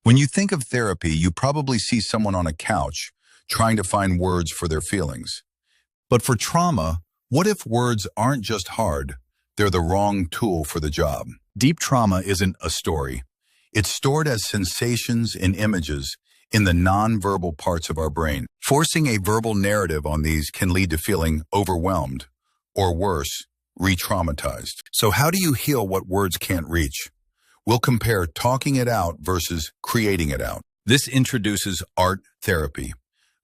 When you think of therapy, you probably see someone on a couch trying to find words for their feelings. But for trauma, what if words aren't just hard, they're the wrong tool for the job? Deep trauma isn't a story. It's stored as sensations and images in the non-verbal parts of our brain. Forcing a verbal narrative on these can lead to feeling overwhelmed, or worse, re-traumatized. So how do you heal what words can't reach? We'll compare talking it out versus creating it out. This introduces art therapy.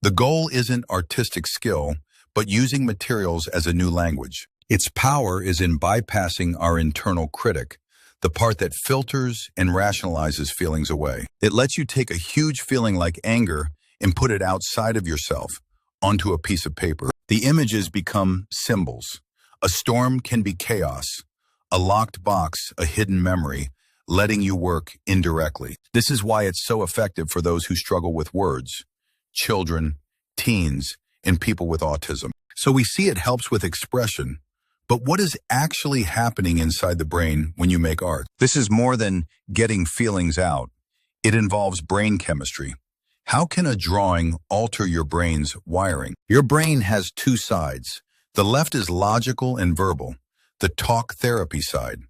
The goal isn't artistic skill, but using materials as a new language. Its power is in bypassing our internal critic, the part that filters and rationalizes feelings away. It lets you take a huge feeling like anger and put it outside of yourself, onto a piece of paper. The images become symbols. A storm can be chaos, a locked box, a hidden memory, letting you work indirectly. This is why it's so effective for those who struggle with words, children, teens, and people with autism. So we see it helps with expression, but what is actually happening inside the brain when you make art? This is more than getting feelings out. It involves brain chemistry. How can a drawing alter your brain's wiring? Your brain has two sides. The left is logical and verbal, the talk therapy side.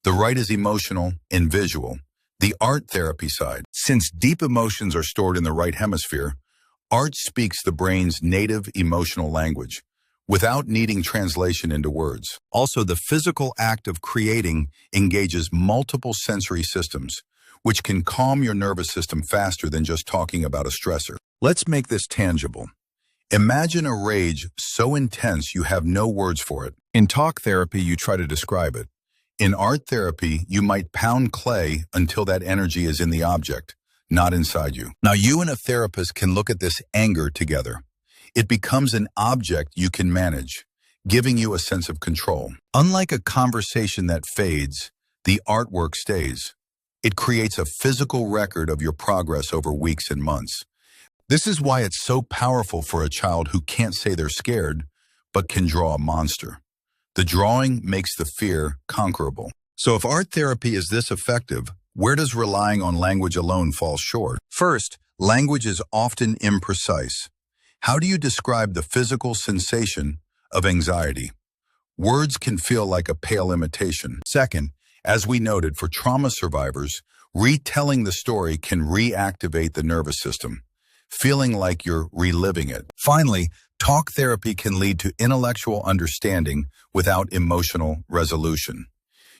The right is emotional and visual, the art therapy side. Since deep emotions are stored in the right hemisphere, art speaks the brain's native emotional language, without needing translation into words. Also, the physical act of creating engages multiple sensory systems, which can calm your nervous system faster than just talking about a stressor. Let's make this tangible. Imagine a rage so intense you have no words for it. In talk therapy, you try to describe it. In art therapy, you might pound clay until that energy is in the object, not inside you. Now, you and a therapist can look at this anger together. It becomes an object you can manage, giving you a sense of control. Unlike a conversation that fades, the artwork stays. It creates a physical record of your progress over weeks and months. This is why it's so powerful for a child who can't say they're scared, but can draw a monster. The drawing makes the fear conquerable. So if art therapy is this effective, where does relying on language alone fall short? First, language is often imprecise. How do you describe the physical sensation of anxiety? Words can feel like a pale imitation. Second, as we noted, for trauma survivors, retelling the story can reactivate the nervous system, feeling like you're reliving it. Finally, talk therapy can lead to intellectual understanding without emotional resolution.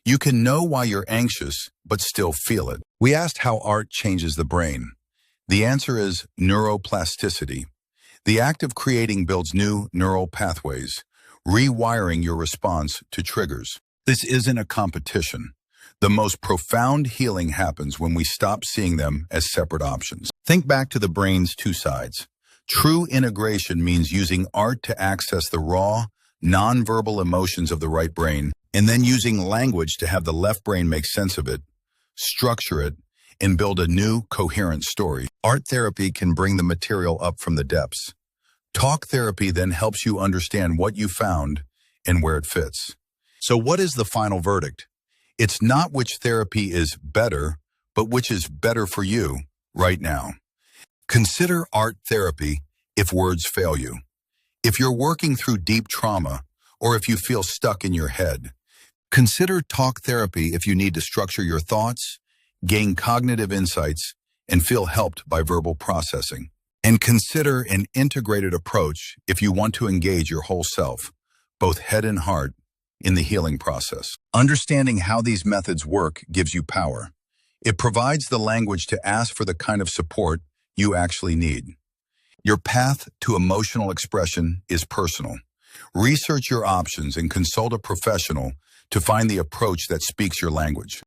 You can know why you're anxious, but still feel it. We asked how art changes the brain. The answer is neuroplasticity. The act of creating builds new neural pathways, rewiring your response to triggers. This isn't a competition. The most profound healing happens when we stop seeing them as separate options. Think back to the brain's two sides. True integration means using art to access the raw, nonverbal emotions of the right brain, and then using language to have the left brain make sense of it, structure it, and build a new, coherent story. Art therapy can bring the material up from the depths. Talk therapy then helps you understand what you found and where it fits. So what is the final verdict? It's not which therapy is better, but which is better for you right now. Consider art therapy if words fail you. If you're working through deep trauma, or if you feel stuck in your head, consider talk therapy if you need to structure your thoughts, gain cognitive insights, and feel helped by verbal processing. And consider an integrated approach if you want to engage your whole self, both head and heart, in the healing process. Understanding how these methods work gives you power. It provides the language to ask for the kind of support you actually need. Your path to emotional expression is personal. Research your options and consult a professional to find the approach that speaks your language.